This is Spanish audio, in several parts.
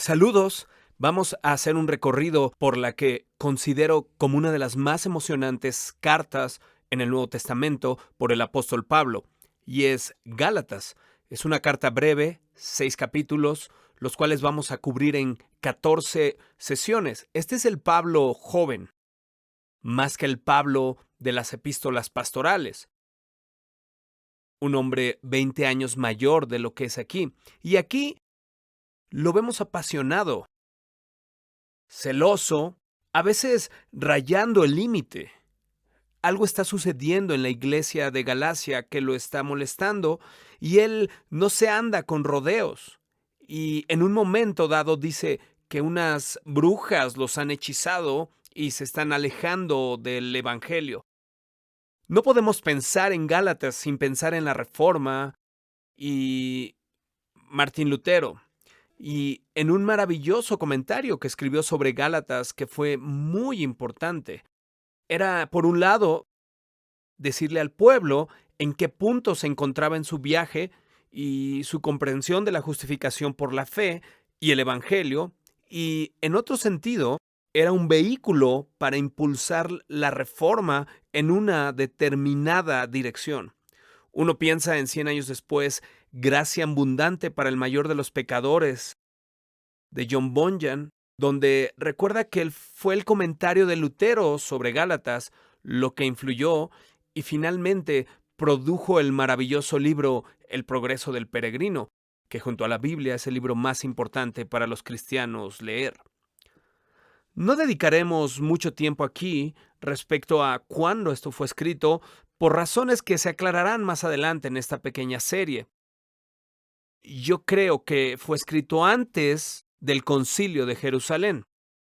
Saludos. Vamos a hacer un recorrido por la que considero como una de las más emocionantes cartas en el Nuevo Testamento por el apóstol Pablo, y es Gálatas. Es una carta breve, 6 capítulos, los cuales vamos a cubrir en 14 sesiones. Este es el Pablo joven, más que el Pablo de las epístolas pastorales. Un hombre 20 años mayor de lo que es aquí. Y aquí lo vemos apasionado, celoso, a veces rayando el límite. Algo está sucediendo en la iglesia de Galacia que lo está molestando y él no se anda con rodeos. Y en un momento dado dice que unas brujas los han hechizado y se están alejando del evangelio. No podemos pensar en Gálatas sin pensar en la Reforma y Martín Lutero. Y en un maravilloso comentario que escribió sobre Gálatas que fue muy importante. Era, por un lado, decirle al pueblo en qué punto se encontraba en su viaje y su comprensión de la justificación por la fe y el evangelio, y en otro sentido, era un vehículo para impulsar la reforma en una determinada dirección. Uno piensa en 100 años después, Gracia abundante para el mayor de los pecadores, de John Bunyan, donde recuerda que él fue el comentario de Lutero sobre Gálatas lo que influyó y finalmente produjo el maravilloso libro El progreso del peregrino, que junto a la Biblia es el libro más importante para los cristianos leer. No dedicaremos mucho tiempo aquí respecto a cuándo esto fue escrito, por razones que se aclararán más adelante en esta pequeña serie. Yo creo que fue escrito antes del Concilio de Jerusalén.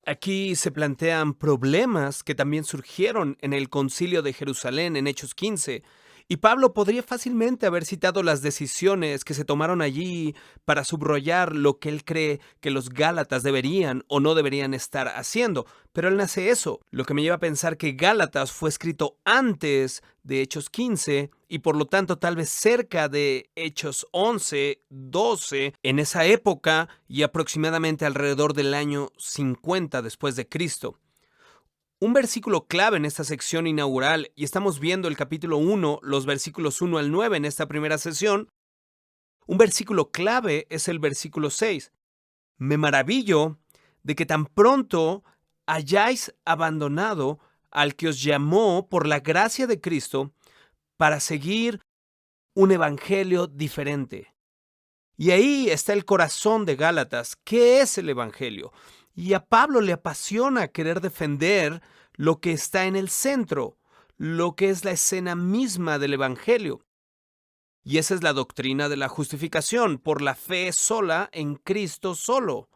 Aquí se plantean problemas que también surgieron en el Concilio de Jerusalén en Hechos 15, y Pablo podría fácilmente haber citado las decisiones que se tomaron allí para subrayar lo que él cree que los Gálatas deberían o no deberían estar haciendo, pero él no hace eso, lo que me lleva a pensar que Gálatas fue escrito antes de Hechos 15 y por lo tanto tal vez cerca de Hechos 11, 12, en esa época y aproximadamente alrededor del año 50 después de Cristo. Un versículo clave en esta sección inaugural, y estamos viendo el capítulo 1, los versículos 1 al 9 en esta primera sesión, un versículo clave es el versículo 6. Me maravillo de que tan pronto hayáis abandonado al que os llamó por la gracia de Cristo para seguir un evangelio diferente. Y ahí está el corazón de Gálatas. ¿Qué es el evangelio? Y a Pablo le apasiona querer defender lo que está en el centro, lo que es la escena misma del evangelio. Y esa es la doctrina de la justificación por la fe sola en Cristo solo,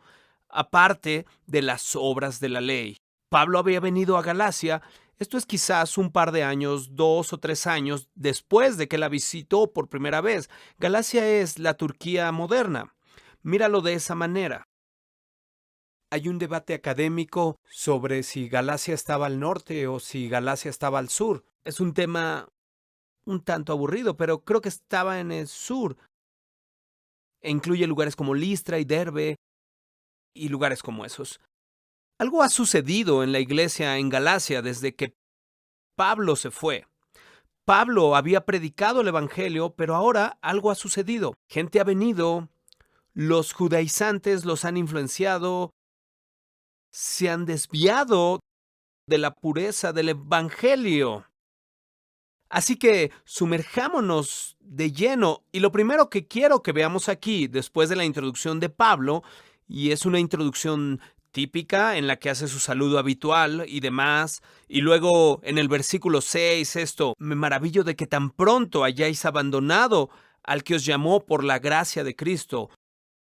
aparte de las obras de la ley. Pablo había venido a Galacia, esto es quizás un par de años, 2 o 3 años después de que la visitó por primera vez. Galacia es la Turquía moderna. Míralo de esa manera. Hay un debate académico sobre si Galacia estaba al norte o si Galacia estaba al sur. Es un tema un tanto aburrido, pero creo que estaba en el sur. E incluye lugares como Listra y Derbe y lugares como esos. Algo ha sucedido en la iglesia en Galacia desde que Pablo se fue. Pablo había predicado el evangelio, pero ahora algo ha sucedido. Gente ha venido, los judaizantes los han influenciado, se han desviado de la pureza del evangelio. Así que sumerjámonos de lleno, y lo primero que quiero que veamos aquí, después de la introducción de Pablo, y es una introducción típica en la que hace su saludo habitual y demás, y luego en el versículo 6 esto, me maravillo de que tan pronto hayáis abandonado al que os llamó por la gracia de Cristo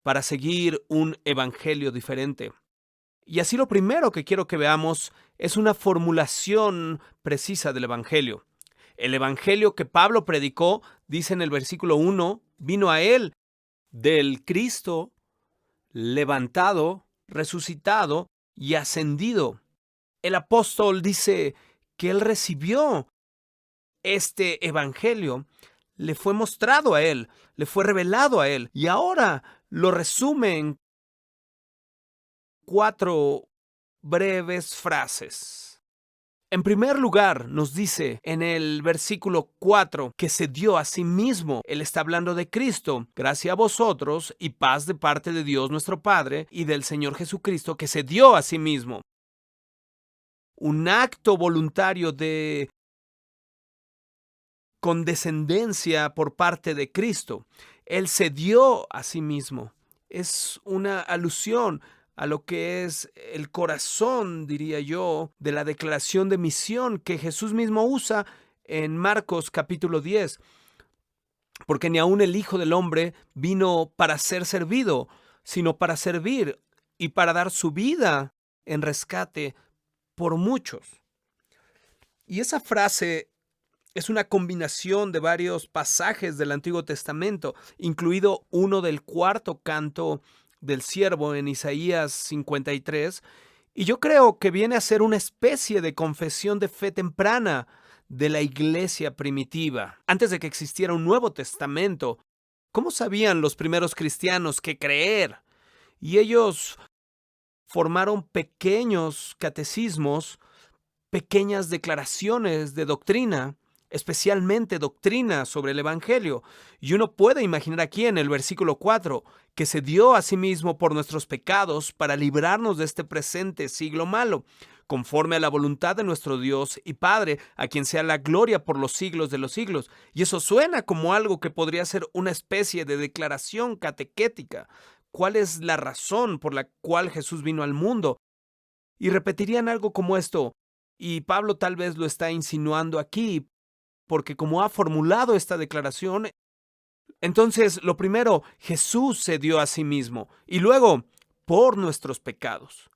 para seguir un evangelio diferente. Y así lo primero que quiero que veamos es una formulación precisa del evangelio. El evangelio que Pablo predicó, dice en el versículo 1, vino a él del Cristo levantado, resucitado y ascendido. El apóstol dice que él recibió este evangelio, le fue mostrado a él, le fue revelado a él, y ahora lo resume 4 breves frases. En primer lugar, nos dice en el versículo 4 que se dio a sí mismo. Él está hablando de Cristo. Gracia a vosotros y paz de parte de Dios nuestro Padre y del Señor Jesucristo, que se dio a sí mismo. Un acto voluntario de condescendencia por parte de Cristo. Él se dio a sí mismo. Es una alusión a lo que es el corazón, diría yo, de la declaración de misión que Jesús mismo usa en Marcos capítulo 10. Porque ni aun el Hijo del Hombre vino para ser servido, sino para servir y para dar su vida en rescate por muchos. Y esa frase es una combinación de varios pasajes del Antiguo Testamento, incluido uno del cuarto canto del siervo en Isaías 53, y yo creo que viene a ser una especie de confesión de fe temprana de la iglesia primitiva. Antes de que existiera un Nuevo Testamento, ¿cómo sabían los primeros cristianos qué creer? Y ellos formaron pequeños catecismos, pequeñas declaraciones de doctrina, especialmente doctrina sobre el Evangelio. Y uno puede imaginar aquí en el versículo 4 que se dio a sí mismo por nuestros pecados para librarnos de este presente siglo malo, conforme a la voluntad de nuestro Dios y Padre, a quien sea la gloria por los siglos de los siglos. Y eso suena como algo que podría ser una especie de declaración catequética. ¿Cuál es la razón por la cual Jesús vino al mundo? Y repetirían algo como esto, y Pablo tal vez lo está insinuando aquí, porque como ha formulado esta declaración, entonces lo primero, Jesús se dio a sí mismo, y luego, por nuestros pecados.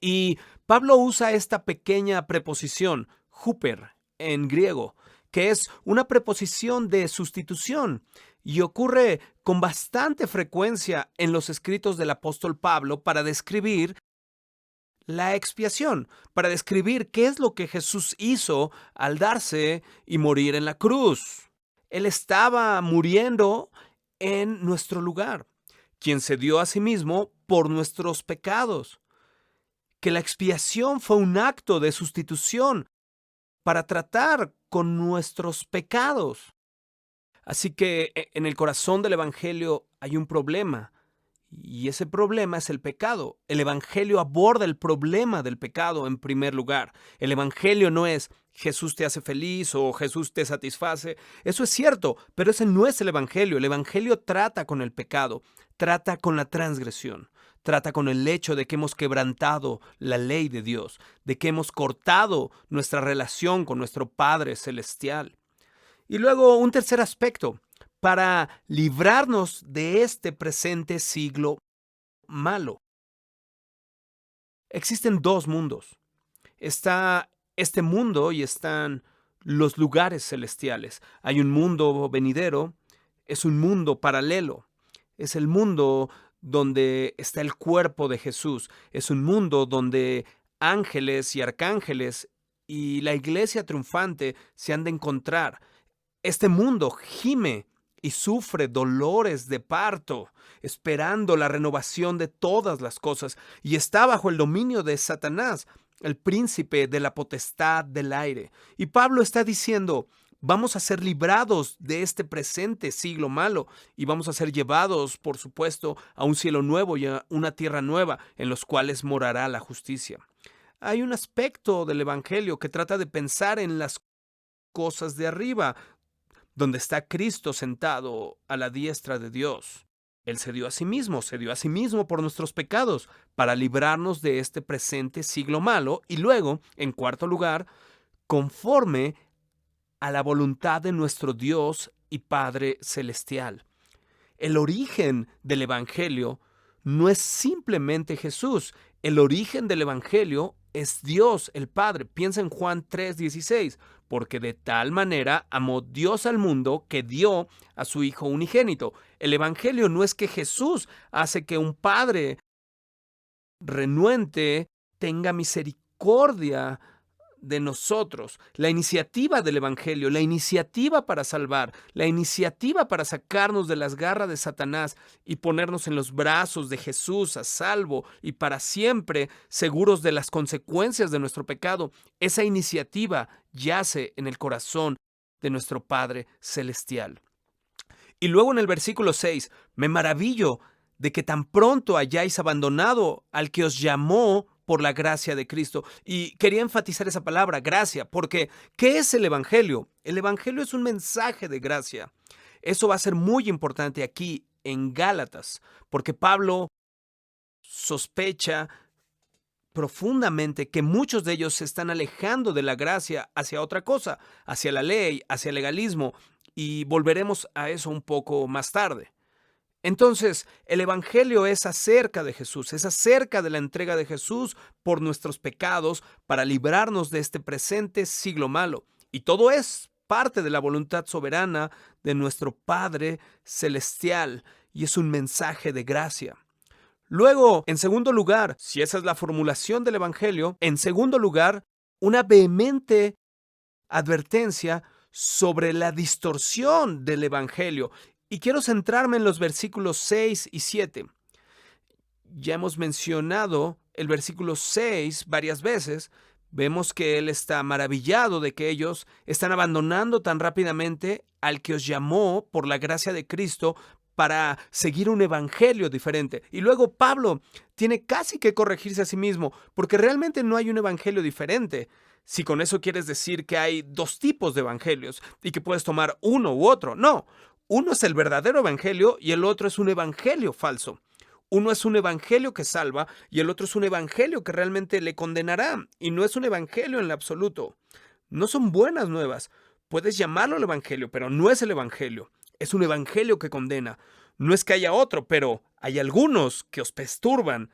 Y Pablo usa esta pequeña preposición, huper, en griego, que es una preposición de sustitución, y ocurre con bastante frecuencia en los escritos del apóstol Pablo para describir la expiación, para describir qué es lo que Jesús hizo al darse y morir en la cruz. Él estaba muriendo en nuestro lugar, quien se dio a sí mismo por nuestros pecados. Que la expiación fue un acto de sustitución para tratar con nuestros pecados. Así que en el corazón del Evangelio hay un problema. Y ese problema es el pecado. El Evangelio aborda el problema del pecado en primer lugar. El Evangelio no es Jesús te hace feliz o Jesús te satisface. Eso es cierto, pero ese no es el Evangelio. El Evangelio trata con el pecado, trata con la transgresión, trata con el hecho de que hemos quebrantado la ley de Dios, de que hemos cortado nuestra relación con nuestro Padre Celestial. Y luego un tercer aspecto, para librarnos de este presente siglo malo. Existen dos mundos. Está este mundo y están los lugares celestiales. Hay un mundo venidero, es un mundo paralelo. Es el mundo donde está el cuerpo de Jesús. Es un mundo donde ángeles y arcángeles y la iglesia triunfante se han de encontrar. Este mundo gime y sufre dolores de parto, esperando la renovación de todas las cosas, y está bajo el dominio de Satanás, el príncipe de la potestad del aire. Y Pablo está diciendo, vamos a ser librados de este presente siglo malo y vamos a ser llevados, por supuesto, a un cielo nuevo y a una tierra nueva en los cuales morará la justicia. Hay un aspecto del Evangelio que trata de pensar en las cosas de arriba, donde está Cristo sentado a la diestra de Dios. Él se dio a sí mismo por nuestros pecados, para librarnos de este presente siglo malo, y luego, en cuarto lugar, conforme a la voluntad de nuestro Dios y Padre Celestial. El origen del Evangelio no es simplemente Jesús. El origen del Evangelio es Dios el Padre. Piensa en Juan 3:16, porque de tal manera amó Dios al mundo que dio a su Hijo unigénito. El Evangelio no es que Jesús hace que un Padre renuente tenga misericordia de nosotros, la iniciativa del Evangelio, la iniciativa para salvar, la iniciativa para sacarnos de las garras de Satanás y ponernos en los brazos de Jesús a salvo y para siempre seguros de las consecuencias de nuestro pecado. Esa iniciativa yace en el corazón de nuestro Padre Celestial. Y luego en el versículo 6, me maravillo de que tan pronto hayáis abandonado al que os llamó por la gracia de Cristo. Y quería enfatizar esa palabra, gracia, porque ¿qué es el Evangelio? El Evangelio es un mensaje de gracia. Eso va a ser muy importante aquí en Gálatas, porque Pablo sospecha profundamente que muchos de ellos se están alejando de la gracia hacia otra cosa, hacia la ley, hacia el legalismo, y volveremos a eso un poco más tarde. Entonces, el Evangelio es acerca de Jesús, es acerca de la entrega de Jesús por nuestros pecados para librarnos de este presente siglo malo. Y todo es parte de la voluntad soberana de nuestro Padre Celestial y es un mensaje de gracia. Luego, en segundo lugar, si esa es la formulación del Evangelio, en segundo lugar, una vehemente advertencia sobre la distorsión del Evangelio. Y quiero centrarme en los versículos 6 y 7. Ya hemos mencionado el versículo 6 varias veces. Vemos que él está maravillado de que ellos están abandonando tan rápidamente al que os llamó por la gracia de Cristo para seguir un evangelio diferente. Y luego Pablo tiene casi que corregirse a sí mismo, porque realmente no hay un evangelio diferente. Si con eso quieres decir que hay dos tipos de evangelios y que puedes tomar uno u otro, no. Uno es el verdadero evangelio y el otro es un evangelio falso. Uno es un evangelio que salva y el otro es un evangelio que realmente le condenará. Y no es un evangelio en lo absoluto. No son buenas nuevas. Puedes llamarlo el evangelio, pero no es el evangelio. Es un evangelio que condena. No es que haya otro, pero hay algunos que os perturban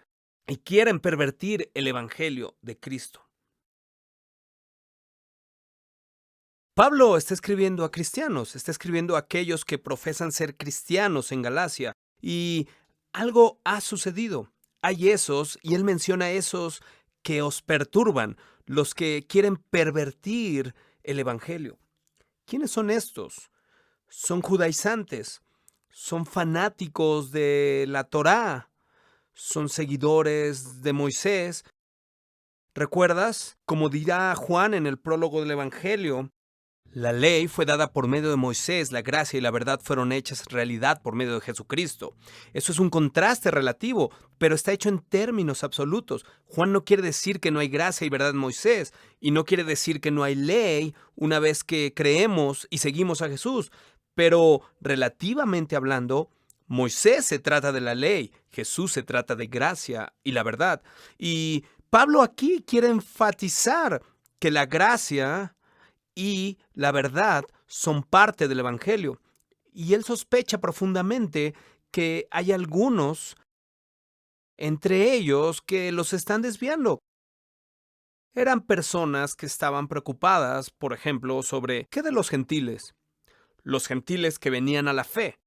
y quieren pervertir el evangelio de Cristo. Pablo está escribiendo a cristianos, está escribiendo a aquellos que profesan ser cristianos en Galacia, y algo ha sucedido. Hay esos, y él menciona esos que os perturban, los que quieren pervertir el evangelio. ¿Quiénes son estos? Son judaizantes, son fanáticos de la Torá, son seguidores de Moisés. ¿Recuerdas? Como dirá Juan en el prólogo del Evangelio, la ley fue dada por medio de Moisés, la gracia y la verdad fueron hechas realidad por medio de Jesucristo. Eso es un contraste relativo, pero está hecho en términos absolutos. Juan no quiere decir que no hay gracia y verdad en Moisés, y no quiere decir que no hay ley una vez que creemos y seguimos a Jesús. Pero relativamente hablando, Moisés se trata de la ley, Jesús se trata de gracia y la verdad. Y Pablo aquí quiere enfatizar que la gracia y la verdad son parte del Evangelio. Y él sospecha profundamente que hay algunos entre ellos que los están desviando. Eran personas que estaban preocupadas, por ejemplo, sobre ¿qué de los gentiles? Los gentiles que venían a la fe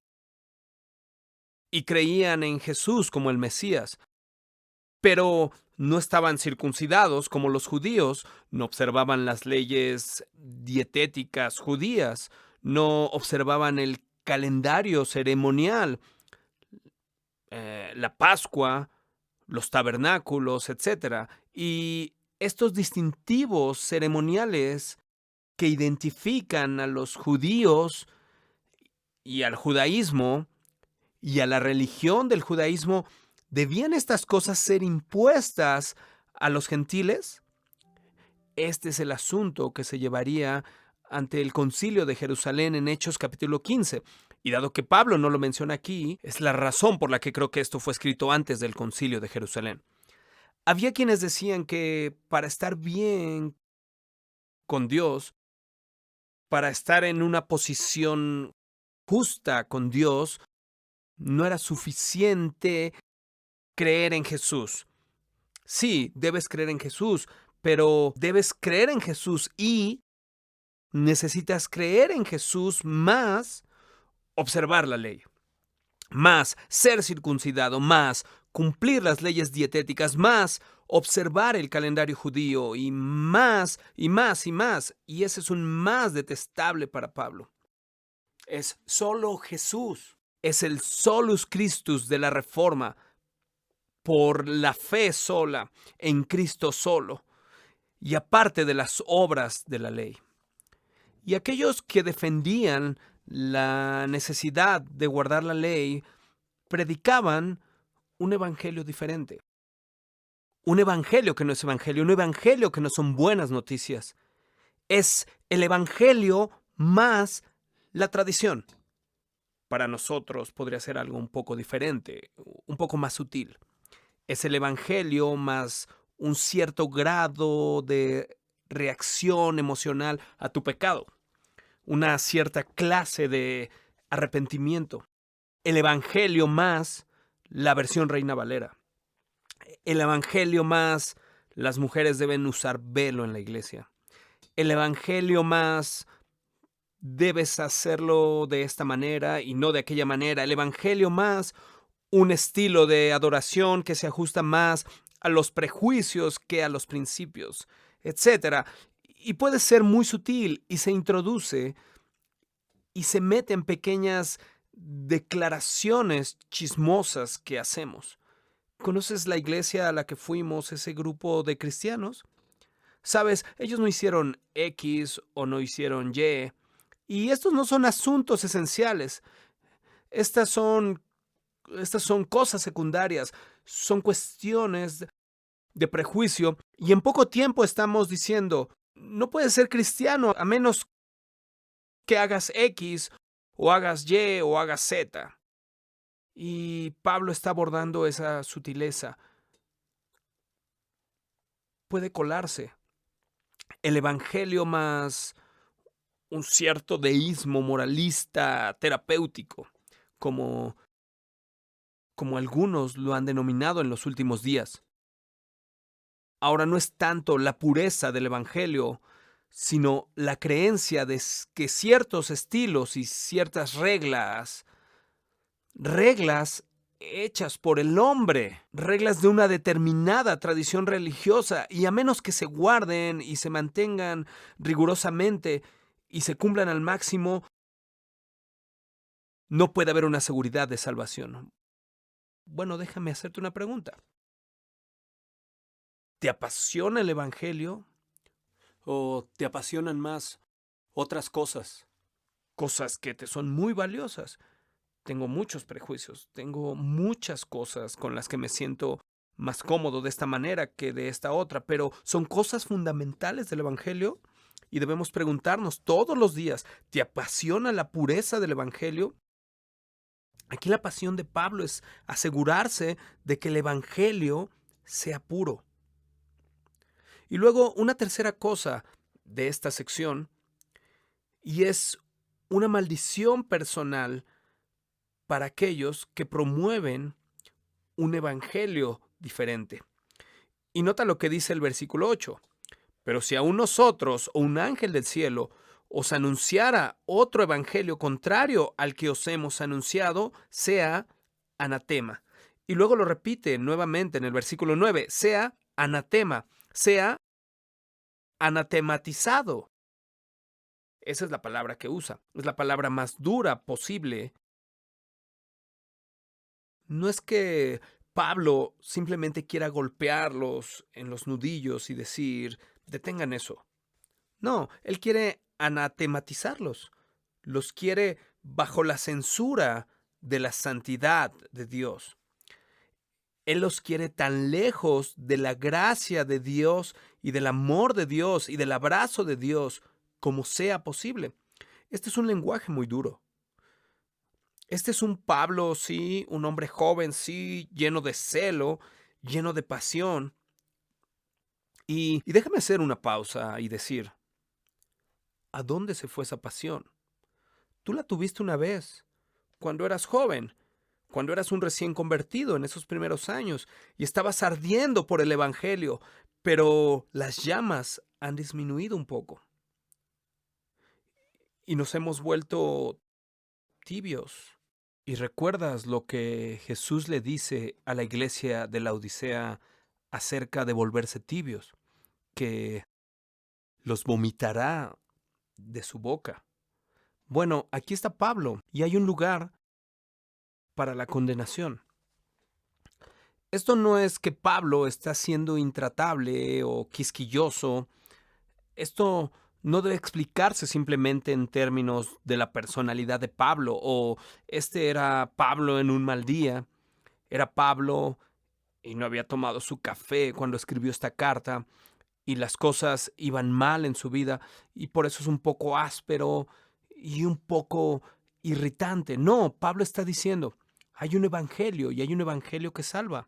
y creían en Jesús como el Mesías, pero no estaban circuncidados como los judíos, no observaban las leyes dietéticas judías, no observaban el calendario ceremonial, la Pascua, los tabernáculos, etc. Y estos distintivos ceremoniales que identifican a los judíos y al judaísmo y a la religión del judaísmo, ¿debían estas cosas ser impuestas a los gentiles? Este es el asunto que se llevaría ante el concilio de Jerusalén en Hechos capítulo 15. Y dado que Pablo no lo menciona aquí, es la razón por la que creo que esto fue escrito antes del concilio de Jerusalén. Había quienes decían que para estar bien con Dios, para estar en una posición justa con Dios, no era suficiente creer en Jesús. Sí, debes creer en Jesús, pero debes creer en Jesús y necesitas creer en Jesús más observar la ley, más ser circuncidado, más cumplir las leyes dietéticas, más observar el calendario judío y más y más y más. Y ese es un más detestable para Pablo. Es solo Jesús. Es el solus Christus de la Reforma, por la fe sola, en Cristo solo, y aparte de las obras de la ley. Y aquellos que defendían la necesidad de guardar la ley predicaban un evangelio diferente. Un evangelio que no es evangelio, un evangelio que no son buenas noticias. Es el evangelio más la tradición. Para nosotros podría ser algo un poco diferente, un poco más sutil. Es el evangelio más un cierto grado de reacción emocional a tu pecado, una cierta clase de arrepentimiento. El evangelio más la versión Reina Valera. El evangelio más las mujeres deben usar velo en la iglesia. El evangelio más debes hacerlo de esta manera y no de aquella manera. El evangelio más un estilo de adoración que se ajusta más a los prejuicios que a los principios, etcétera. Y puede ser muy sutil y se introduce y se mete en pequeñas declaraciones chismosas que hacemos. ¿Conoces la iglesia a la que fuimos, ese grupo de cristianos? Sabes, ellos no hicieron X o no hicieron Y. Y estos no son asuntos esenciales. Estas son cosas secundarias, son cuestiones de prejuicio. Y en poco tiempo estamos diciendo, no puedes ser cristiano a menos que hagas X o hagas Y o hagas Z. Y Pablo está abordando esa sutileza. Puede colarse. El evangelio más un cierto deísmo moralista terapéutico, como algunos lo han denominado en los últimos días. Ahora no es tanto la pureza del evangelio, sino la creencia de que ciertos estilos y ciertas reglas hechas por el hombre, reglas de una determinada tradición religiosa, y a menos que se guarden y se mantengan rigurosamente y se cumplan al máximo, no puede haber una seguridad de salvación. Bueno, déjame hacerte una pregunta. ¿Te apasiona el evangelio o te apasionan más otras cosas? Cosas que te son muy valiosas. Tengo muchos prejuicios, tengo muchas cosas con las que me siento más cómodo de esta manera que de esta otra, pero son cosas fundamentales del evangelio y debemos preguntarnos todos los días, ¿te apasiona la pureza del evangelio? Aquí la pasión de Pablo es asegurarse de que el evangelio sea puro. Y luego una tercera cosa de esta sección, y es una maldición personal para aquellos que promueven un evangelio diferente. Y nota lo que dice el versículo 8. Pero si aún nosotros o un ángel del cielo os anunciara otro evangelio contrario al que os hemos anunciado, sea anatema. Y luego lo repite nuevamente en el versículo 9, sea anatema, sea anatematizado. Esa es la palabra que usa. Es la palabra más dura posible. No es que Pablo simplemente quiera golpearlos en los nudillos y decir, detengan eso. No, él quiere anatematizarlos. Los quiere bajo la censura de la santidad de Dios. Él los quiere tan lejos de la gracia de Dios y del amor de Dios y del abrazo de Dios como sea posible. Este es un lenguaje muy duro. Este es un Pablo, sí, un hombre joven, sí, lleno de celo, lleno de pasión. Y déjame hacer una pausa y decir, ¿a dónde se fue esa pasión? Tú la tuviste una vez, cuando eras joven, cuando eras un recién convertido en esos primeros años y estabas ardiendo por el evangelio, pero las llamas han disminuido un poco y nos hemos vuelto tibios. ¿Y recuerdas lo que Jesús le dice a la iglesia de la Odisea acerca de volverse tibios, que los vomitará de su boca. Bueno, aquí está Pablo y hay un lugar para la condenación. Esto no es que Pablo está siendo intratable o quisquilloso. Esto no debe explicarse simplemente en términos de la personalidad de Pablo o este era Pablo en un mal día. Era Pablo y no había tomado su café cuando escribió esta carta y las cosas iban mal en su vida y por eso es un poco áspero y un poco irritante. No, Pablo está diciendo, hay un evangelio y hay un evangelio que salva.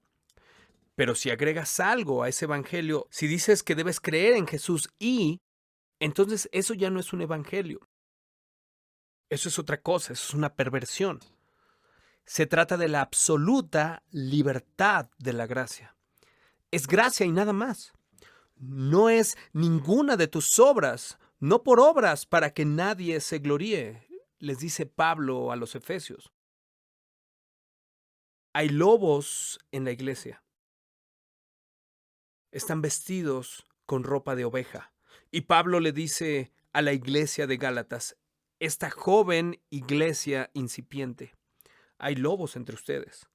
Pero si agregas algo a ese evangelio, si dices que debes creer en Jesús entonces eso ya no es un evangelio. Eso es otra cosa, eso es una perversión. Se trata de la absoluta libertad de la gracia. Es gracia y nada más. No es ninguna de tus obras, no por obras para que nadie se gloríe, les dice Pablo a los Efesios. Hay lobos en la iglesia. Están vestidos con ropa de oveja. Y Pablo le dice a la iglesia de Gálatas, esta joven iglesia incipiente, hay lobos entre ustedes.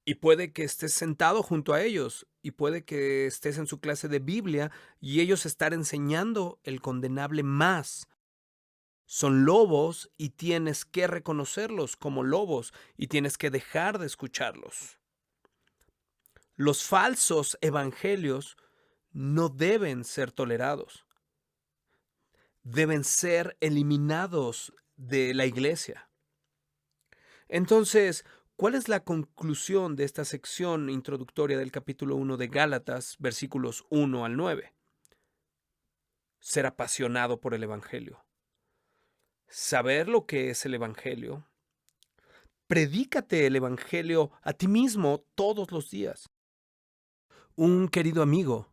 Y puede que estés sentado junto a ellos, y puede que estés en su clase de Biblia, y ellos estar enseñando el condenable más. Son lobos y tienes que reconocerlos como lobos y tienes que dejar de escucharlos. Los falsos evangelios no deben ser tolerados. Deben ser eliminados de la iglesia. Entonces, ¿cuál es la conclusión de esta sección introductoria del capítulo 1 de Gálatas, versículos 1 al 9? Ser apasionado por el evangelio. Saber lo que es el evangelio. Predícate el evangelio a ti mismo todos los días. Un querido amigo,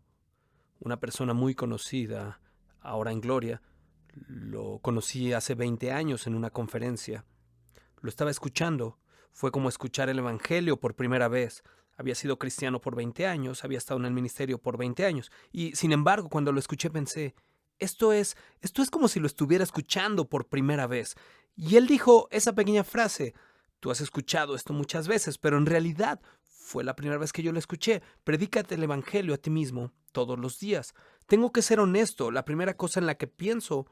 una persona muy conocida, ahora en gloria, lo conocí hace 20 años en una conferencia. Lo estaba escuchando. Fue como escuchar el evangelio por primera vez. Había sido cristiano por 20 años, había estado en el ministerio por 20 años. Y sin embargo, cuando lo escuché pensé, esto es como si lo estuviera escuchando por primera vez. Y él dijo esa pequeña frase, tú has escuchado esto muchas veces, pero en realidad fue la primera vez que yo lo escuché. Predícate el evangelio a ti mismo todos los días. Tengo que ser honesto, la primera cosa en la que pienso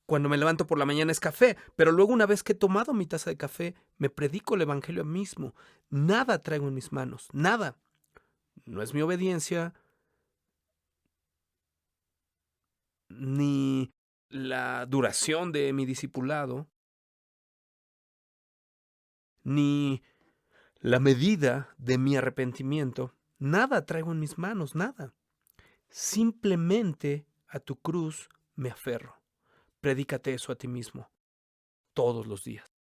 cuando me levanto por la mañana es café, pero luego una vez que he tomado mi taza de café, me predico el evangelio a mí mismo. Nada traigo en mis manos, nada. No es mi obediencia, ni la duración de mi discipulado, ni la medida de mi arrepentimiento. Nada traigo en mis manos, nada. Simplemente a tu cruz me aferro. Predícate eso a ti mismo todos los días.